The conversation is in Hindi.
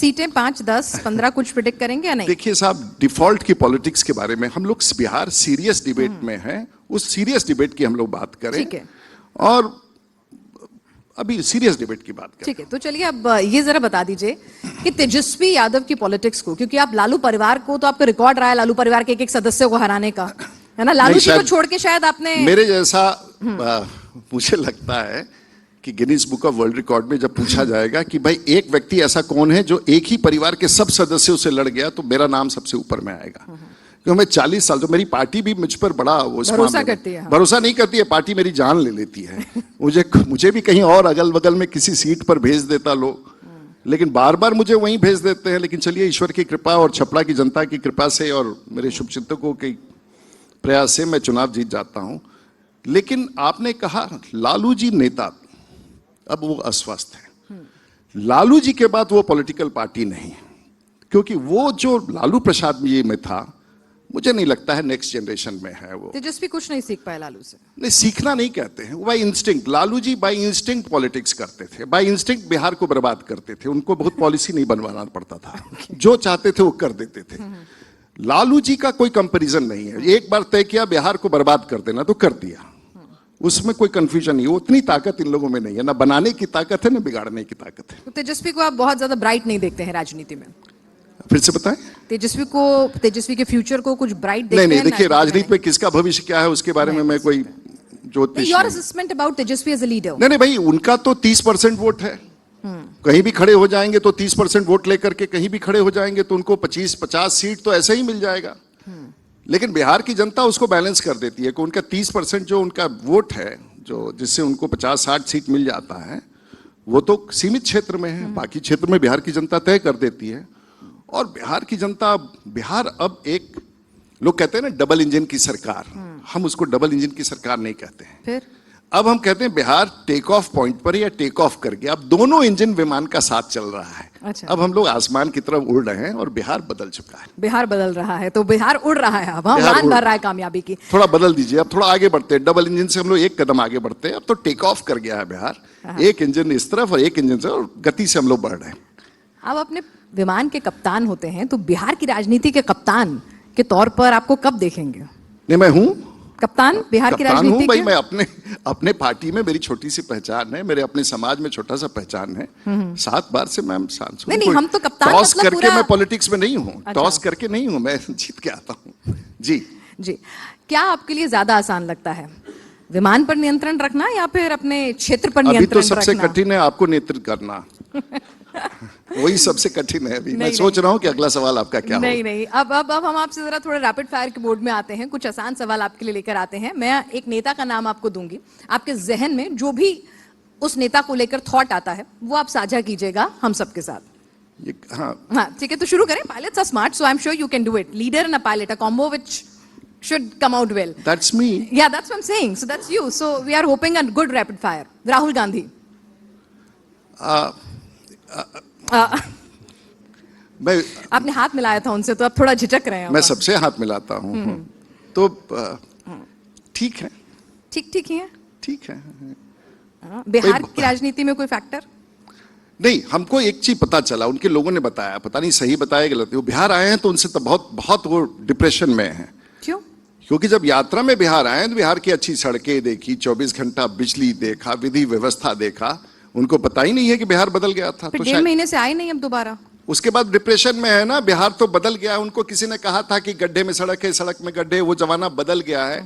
सीटें 5, 10, 15 कुछ प्रिडिक्ट करेंगे या नहीं? देखिए साहब, डिफॉल्ट की पॉलिटिक्स के बारे में हम लोग बिहार सीरियस डिबेट में हैं, उस सीरियस डिबेट की हम लोग बात करें। ठीक है, और अभी सीरियस डिबेट की बात करें। ठीक है, तो चलिए अब ये जरा बता दीजिए कि तेजस्वी यादव की पॉलिटिक्स को, क्योंकि आप लालू परिवार को, तो आपका रिकॉर्ड रहा है लालू परिवार के एक एक सदस्य को हराने का, है ना? लालू जी को छोड़ के शायद आपने मेरे जैसा मुझे लगता है कि Guinness book of world record में जब पूछा जाएगा कि भाई एक व्यक्ति ऐसा कौन है जो एक ही परिवार के सब सदस्यों से लड़ गया, तो मेरा नाम सबसे ऊपर में आएगा। क्योंकि मैं 40 साल, तो मेरी पार्टी भी मुझ पर बड़ा भरोसा करती है। भरोसा नहीं करती है, पार्टी मेरी जान ले लेती है। मुझे भी कहीं और अगल बगल में किसी सीट पर भेज देता लोग, लेकिन बार बार मुझे वहीं भेज देते हैं। लेकिन चलिए, ईश्वर की कृपा और छपरा की जनता की कृपा से और मेरे शुभचिंतकों के प्रयास से मैं चुनाव जीत जाता हूं। लेकिन आपने कहा लालू जी नेता, अब वो अस्वस्थ है। लालू जी के बाद वो पॉलिटिकल पार्टी नहीं है, क्योंकि वो जो लालू प्रसाद जी में था, मुझे नहीं लगता है नेक्स्ट जनरेशन में है वो। तेजस्वी कुछ नहीं सीख पाए लालू से। नहीं, सीखना नहीं कहते हैं, वो by instinct. Lalu ji by instinct politics करते थे, बाय इंस्टिंक्ट बिहार को बर्बाद करते थे। उनको बहुत पॉलिसी नहीं बनवाना पड़ता था, जो चाहते थे वो कर देते थे। लालू जी का कोई कंपैरिजन नहीं है। एक बार तय किया बिहार को बर्बाद कर देना, तो कर दिया, उसमें कोई कंफ्यूजन नहीं। उतनी ताकत इन लोगों में नहीं है, ना बनाने की ताकत है ना बिगाड़ने की ताकत है। तो तेजस्वी को आप बहुत ज्यादा ब्राइट नहीं देखते हैं राजनीति में? फिर से बताएं। तेजस्वी के फ्यूचर को कुछ ब्राइट देखते हैं? नहीं, देखिए, राजनीति में किसका भविष्य क्या है उसके बारे में मैं कोई ज्योतिष your assessment about Tejashwi as a leader? नहीं भाई, उनका तो 30% वोट है। कहीं भी खड़े हो जाएंगे तो 30% वोट लेकर के कहीं भी खड़े हो जाएंगे तो उनको 25-50 सीट तो ऐसे ही मिल जाएगा। लेकिन बिहार की जनता उसको बैलेंस कर देती है कि उनका 30% जो उनका वोट है, जो जिससे उनको 50-60 सीट मिल जाता है, वो तो सीमित क्षेत्र में है। बाकी क्षेत्र में बिहार की जनता तय कर देती है। और बिहार की जनता, बिहार अब एक, लोग कहते हैं ना डबल इंजन की सरकार, हम उसको डबल इंजन की सरकार नहीं कहते हैं। फिर अब हम कहते हैं बिहार टेक ऑफ पॉइंट पर या टेक ऑफ कर गया। अब दोनों इंजन विमान का साथ चल रहा है। अच्छा। अब हम लोग आसमान की तरफ उड़ रहे हैं और बिहार बदल चुका है। बिहार बदल रहा है, तो बिहार उड़ रहा है। अब उड़ान भर रहा है कामयाबी की। थोड़ा बदल दीजिए, अब थोड़ा आगे बढ़ते हैं। डबल इंजन से हम लोग एक कदम आगे बढ़ते हैं। अब तो टेक ऑफ कर गया है बिहार। एक इंजन इस तरफ और एक इंजन से, और गति से हम लोग बढ़ रहे हैं। आप अपने विमान के कप्तान होते हैं, तो बिहार की राजनीति के कप्तान के तौर पर आपको कब देखेंगे? नहीं, मैं हूं कप्तान बिहार की राजनीति हूं भाई। मैं अपने पार्टी में मेरी छोटी सी पहचान है, मेरे अपने समाज में छोटा सा पहचान है। 7 बार से मैं सांसद हूं। नहीं, हम तो कप्तान टॉस मतलब करके मैं पॉलिटिक्स में नहीं हूं। अच्छा। टॉस करके नहीं हूं, मैं जीत के आता हूं। जी क्या आपके लिए ज्यादा आसान लगता है, विमान पर नियंत्रण रखना या फिर अपने क्षेत्र पर नियंत्रण रखना? अभी तो सबसे रखना? कठिन है आपको नेतृत्व करना। वही सबसे कठिन है। अभी मैं सोच रहा हूं कि अगला सवाल आपका क्या हो। नहीं, अब हम आपसे जरा थोड़ा रैपिड फायर के मोड में आते हैं। कुछ आसान सवाल आपके लिए लेकर आते हैं। मैं एक नेता का नाम आपको दूंगी, आपके जहन में जो भी उस नेता को लेकर थॉट आता है वो आप साझा कीजिएगा हम सबके साथ। हाँ, ठीक है, तो शुरू करें। Pilots are smart, so I am sure you can do it. Leader and a pilot, a combo which should come out well. That's me. Yeah, that's what I'm saying. So that's you. So we are hoping a good rapid fire. Rahul Gandhi. मैं आपने हाथ मिलाया था उनसे, तो आप थोड़ा झिझक रहे हैं। मैं सबसे हाथ मिलाता हूँ, तो ठीक है। ठीक ही है। ठीक है। बिहार की राजनीति में कोई फैक्टर? नहीं, हमको एक चीज पता चला, उनके लोगों ने बताया, पता नहीं सही बताया गलत। वो बिहार आए हैं तो उनसे तो बहुत वो डिप्रेशन में है। क्यों? क्योंकि जब यात्रा में बिहार आए तो बिहार की अच्छी सड़कें देखी, 24 घंटा बिजली देखा, विधि व्यवस्था देखा। उनको पता ही नहीं है कि बिहार बदल गया था। तो 1.5 महीने से आए नहीं अब दोबारा। उसके बाद डिप्रेशन में है ना। बिहार तो बदल गया। उनको किसी ने कहा था कि गड्ढे में सड़क है, सड़क में गड्ढे, वो जमाना बदल गया है।